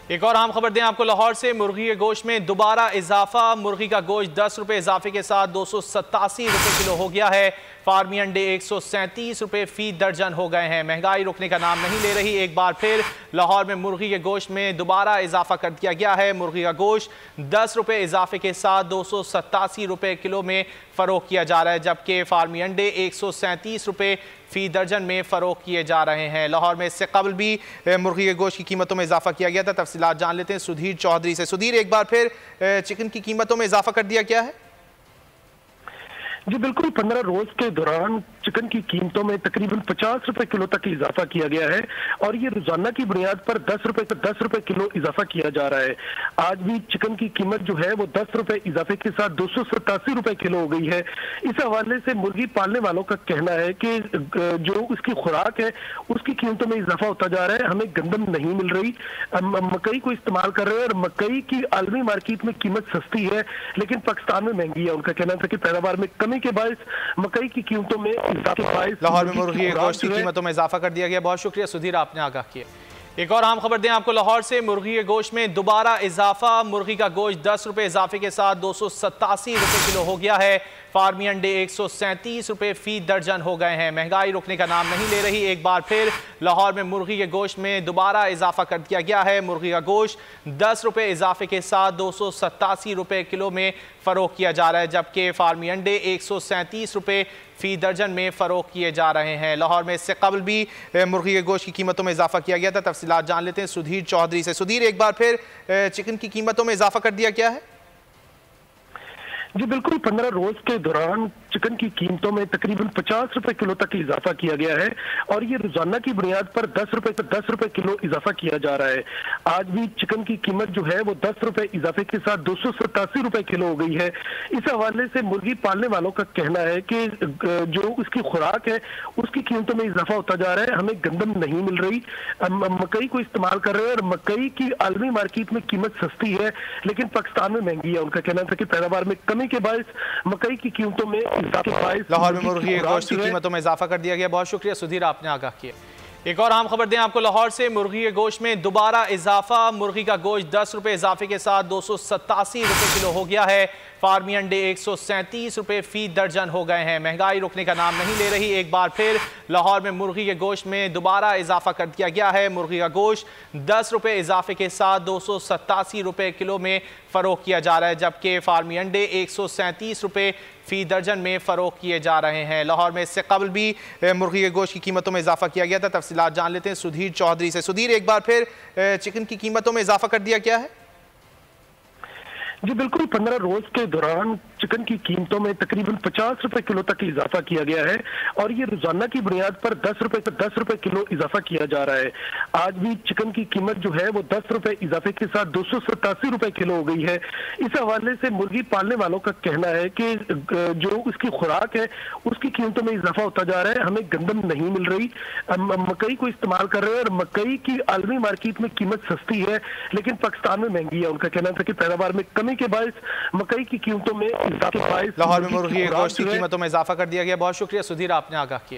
एक और अहम खबर दें आपको लाहौर से। मुर्गी के गोश्त में दोबारा इजाफा। मुर्गी का गोश्त 10 रुपये इजाफे के साथ 287 रुपये किलो हो गया है। फार्मी अंडे 137 रुपये फी दर्जन हो गए हैं। महंगाई रुकने का नाम नहीं ले रही। एक बार फिर लाहौर में मुर्गी के गोश्त में दोबारा इजाफा कर दिया गया है। मुर्गी का गोश्त 10 रुपये इजाफे के साथ 287 रुपये किलो में फ़रोख्त किया जा रहा है, जबकि फार्मी अंडे 137 रुपये फी दर्जन में फ़रोख्त किए जा रहे हैं। लाहौर में इससे कबल भी मुर्गी के गोश्त की कीमतों में इजाफा किया गया था। तफसीलात जान लेते हैं सुधीर चौधरी से। सुधीर, एक बार फिर चिकन की कीमतों में इजाफा कर दिया गया है? जी बिल्कुल, 15 रोज के दौरान चिकन की कीमतों में तकरीबन 50 रुपए किलो तक इजाफा किया गया है और ये रोजाना की बुनियाद पर 10 रुपए किलो इजाफा किया जा रहा है। आज भी चिकन की कीमत जो है वो 10 रुपए इजाफे के साथ 287 रुपए किलो हो गई है। इस हवाले से मुर्गी पालने वालों का कहना है कि जो उसकी खुराक है उसकी कीमतों में इजाफा होता जा रहा है। हमें गंदम नहीं मिल रही, मकई को इस्तेमाल कर रहे हैं और मकई की आलमी मार्केट में कीमत सस्ती है लेकिन पाकिस्तान में महंगी है। उनका कहना था कि पैदावार में कमी के बायस मकई की कीमतों में लाहौर में मुर्गी के गोश्त की कीमतों में इजाफा कर दिया गया। बहुत शुक्रिया सुधीर, आपने आगाह किया। एक और अहम खबर दें आपको लाहौर से। मुर्गी के गोश्त में दोबारा इजाफा। मुर्गी का गोश्त 10 रुपये इजाफे के साथ 287 रुपये किलो हो गया है। फार्मी अंडे 137 रुपये फी दर्जन हो गए हैं। महंगाई रुकने का नाम नहीं ले रही। एक बार फिर लाहौर में मुर्गी के गोश्त में दोबारा इजाफा कर दिया गया है। मुर्गी का गोश्त 10 रुपये इजाफे के साथ 287 रुपये किलो में फ़रोख्त किया जा रहा है, जबकि फार्मी अंडे 137 रुपये फी दर्जन में फ़रोख्त किए जा रहे हैं। लाहौर में इससे कबल भी मुर्गी के गोश्त की कीमतों में इजाफा किया गया था। तफसीलात जान लेते हैं सुधीर चौधरी से। सुधीर, एक बार फिर चिकन की कीमतों में इजाफा कर दिया गया है? जी बिल्कुल, 15 रोज के दौरान चिकन की कीमतों में तकरीबन 50 रुपए किलो तक इजाफा किया गया है और ये रोजाना की बुनियाद पर 10 रुपए किलो इजाफा किया जा रहा है। आज भी चिकन की कीमत जो है वो 10 रुपए इजाफे के साथ 287 रुपए किलो हो गई है। इस हवाले से मुर्गी पालने वालों का कहना है कि जो उसकी खुराक है उसकी कीमतों में इजाफा होता जा रहा है। हमें गंदम नहीं मिल रही, मकई को इस्तेमाल कर रहे हैं और मकई की आलमी मार्केट में कीमत सस्ती है लेकिन पाकिस्तान में महंगी है। उनका कहना था कि पैदावार में कमी के बायस मकई की कीमतों में लाहौर में मुर्गी के गोश्त की कीमतों में इजाफा कर दिया गया। बहुत शुक्रिया सुधीर, आपने आगाह किया। एक और अहम खबर दें आपको लाहौर से। मुर्गी के गोश्त में दोबारा इजाफा। मुर्गी का गोश्त 10 रुपये इजाफे के साथ 287 रुपये किलो हो गया है। फार्मी अंडे 137 रुपये फी दर्जन हो गए हैं। महंगाई रुकने का नाम नहीं ले रही। एक बार फिर लाहौर में मुर्गी के गोश्त में दोबारा इजाफा कर दिया गया है। मुर्गी का गोश्त 10 रुपये इजाफे के साथ 287 रुपये किलो में फ़रोख्त किया जा रहा है, जबकि फार्मी अंडे 137 रुपये फी दर्जन में फ़रोख्त किए जा रहे हैं। लाहौर में इससे कबल भी मुर्गी के गोश्त की कीमतों में इजाफा किया गया था। तफसीलात जान लेते हैं सुधीर चौधरी से। सुधीर, एक बार फिर चिकन की कीमतों में इजाफा कर दिया गया है? जी बिल्कुल, 15 रोज के दौरान चिकन की कीमतों में तकरीबन 50 रुपए किलो तक इजाफा किया गया है और ये रोजाना की बुनियाद पर 10 रुपए किलो इजाफा किया जा रहा है। आज भी चिकन की कीमत जो है वो 10 रुपए इजाफे के साथ 287 रुपए किलो हो गई है। इस हवाले से मुर्गी पालने वालों का कहना है कि जो उसकी खुराक है उसकी कीमतों में इजाफा होता जा रहा है। हमें गंदम नहीं मिल रही, मकई को इस्तेमाल कर रहे हैं और मकई की आलमी मार्केट में कीमत सस्ती है लेकिन पाकिस्तान में महंगी है। उनका कहना था कि पैदावार में कमी के बायस मकई की कीमतों में लाहौर में मुर्गी के गोश्त की कीमतों में इजाफा कर दिया गया। बहुत शुक्रिया सुधीर, आपने आगाह किया।